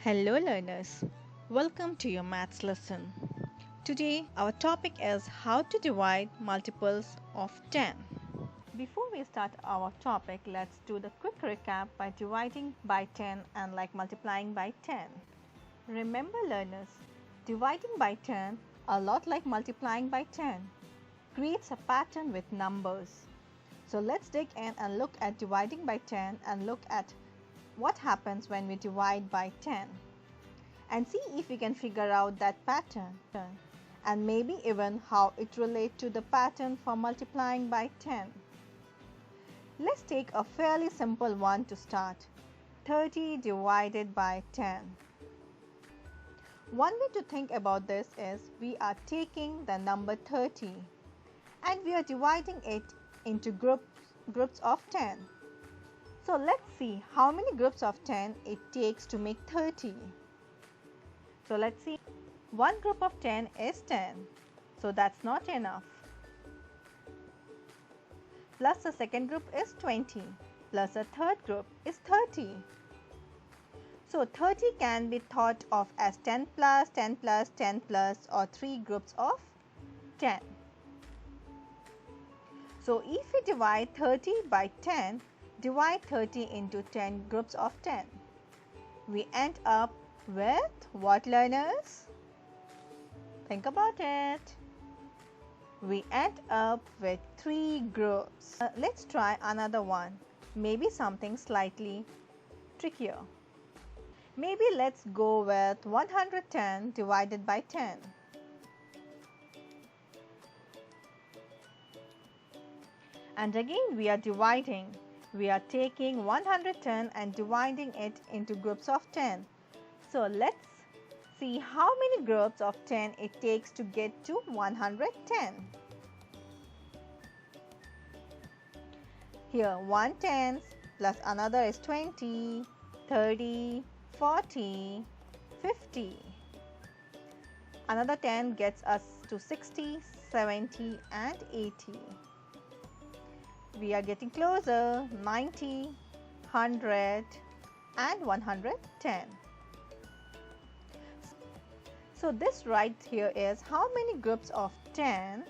Hello learners, welcome to your maths lesson. Today our topic is how to divide multiples of 10. Before we start our topic, let's do the quick recap by dividing by 10 and multiplying by 10. Remember learners, dividing by 10, a lot like multiplying by 10, creates a pattern with numbers. So let's dig in and look at dividing by 10 and look at what happens when we divide by 10 and see if we can figure out that pattern and maybe even how it relates to the pattern for multiplying by 10. Let's take a fairly simple one to start. 30 divided by 10. One way to think about this is we are taking the number 30 and we are dividing it into groups of 10. So let's see how many groups of 10 it takes to make 30. So let's see, one group of 10 is 10, so that's not enough. Plus the second group is 20, plus the third group is 30. So 30 can be thought of as 10 plus, 10 plus, 10 plus, or 3 groups of 10. So if we divide 30 by 10, divide 30 into 10 groups of 10. We end up with what, learners? Think about it. We end up with 3 groups. Let's try another one. Maybe something slightly trickier. Maybe let's go with 110 divided by 10. And again we are dividing. We are taking 110 and dividing it into groups of 10. So let's see how many groups of 10 it takes to get to 110. Here 1 tens plus another is 20, 30, 40, 50. Another 10 gets us to 60, 70 and 80. We are getting closer, 90, 100 and 110. So this right here is how many groups of 10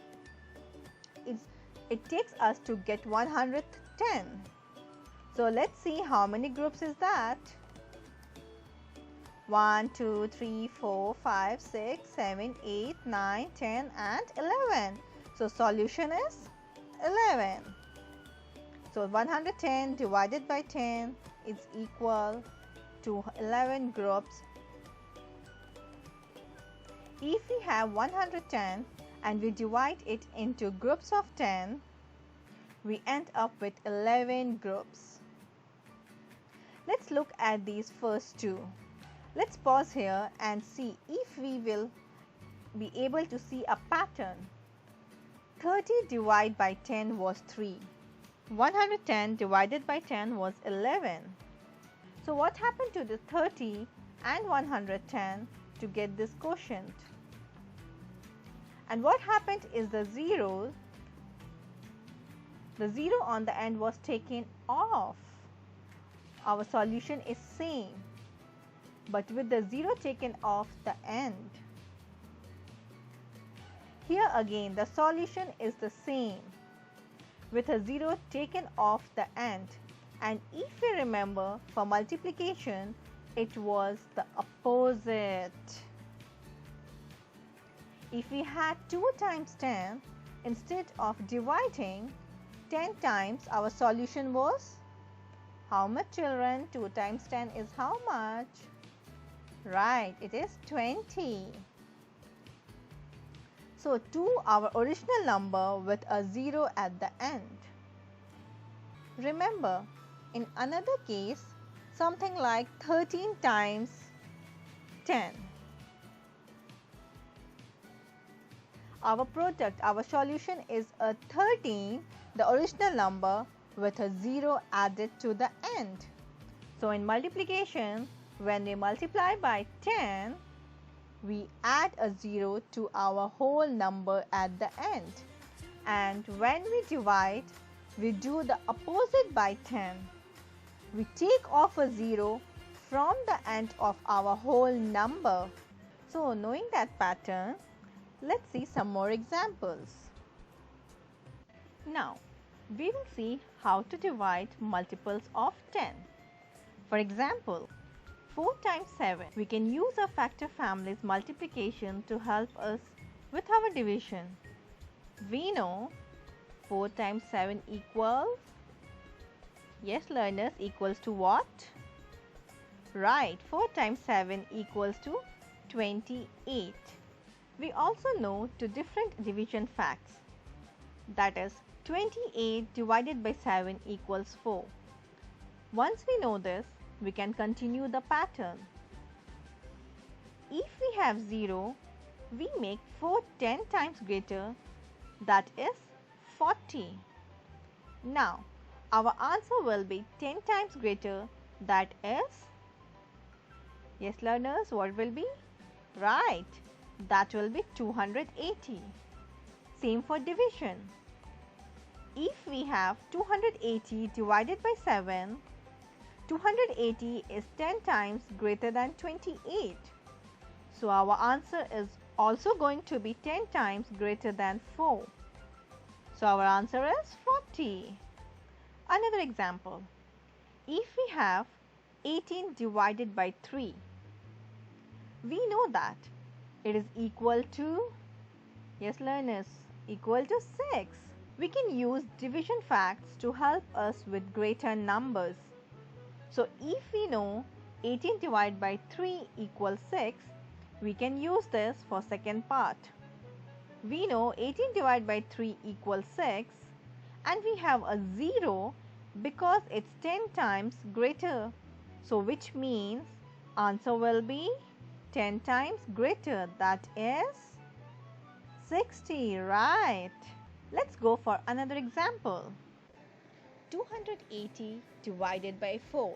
it takes us to get 110. So let's see how many groups is that. 1, 2, 3, 4, 5, 6, 7, 8, 9, 10 and 11. So solution is 11. So 110 divided by 10 is equal to 11 groups. If we have 110 and we divide it into groups of 10, we end up with 11 groups. Let's look at these first two. Let's pause here and see if we will be able to see a pattern. 30 divided by 10 was 3. 110 divided by 10 was 11. So what happened to the 30 and 110 to get this quotient? And what happened is the zero on the end was taken off. Our solution is same, but with the 0 taken off the end. Here again the solution is the same, with a 0 taken off the end, and if we remember, for multiplication it was the opposite. If we had 2 times 10, instead of dividing 10 times, our solution was how much, children? 2 times 10 is how much? Right, it is 20. So 2, our original number with a 0 at the end. Remember, in another case, something like 13 times 10. Our product, our solution is a 13, the original number with a 0 added to the end. So in multiplication, when we multiply by 10, we add a 0 to our whole number at the end. And when we divide, we do the opposite by 10. We take off a 0 from the end of our whole number. So knowing that pattern, let's see some more examples. Now, we will see how to divide multiples of 10. For example, 4 times 7. We can use our factor family's multiplication to help us with our division. We know 4 times 7 equals, yes learners, equals to what? Right, 4 times 7 equals to 28. We also know two different division facts. That is, 28 divided by 7 equals 4. Once we know this, we can continue the pattern. If we have 0, we make 4 10 times greater, that is 40. Now, our answer will be 10 times greater, that is, yes learners, what will be? Right, that will be 280. Same for division. If we have 280 divided by 7, 280 is 10 times greater than 28. So our answer is also going to be 10 times greater than 4. So our answer is 40. Another example. If we have 18 divided by 3, we know that it is equal to, yes learners, equal to 6. We can use division facts to help us with greater numbers. So if we know 18 divided by 3 equals 6, we can use this for second part. We know 18 divided by 3 equals 6 and we have a 0 because it's 10 times greater. So which means answer will be 10 times greater, that is 60, right? Let's go for another example. 280 divided by 4.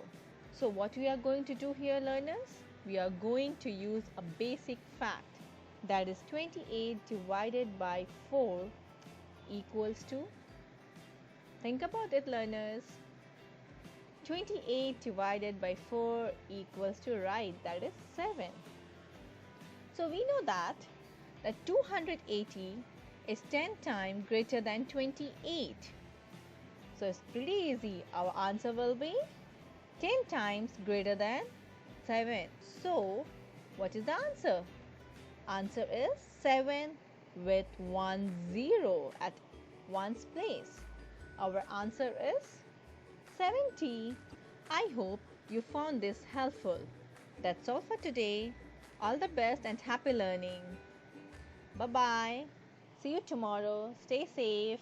So what we are going to do here learners? We are going to use a basic fact, that is 28 divided by 4 equals to, think about it learners, 28 divided by 4 equals to, right, that is 7. So we know that 280 is 10 times greater than 28. So it's pretty easy. Our answer will be 10 times greater than 7. So what is the answer? Answer is 7 with 1 0 at one's place. Our answer is 70. I hope you found this helpful. That's all for today. All the best and happy learning. Bye-bye. See you tomorrow. Stay safe.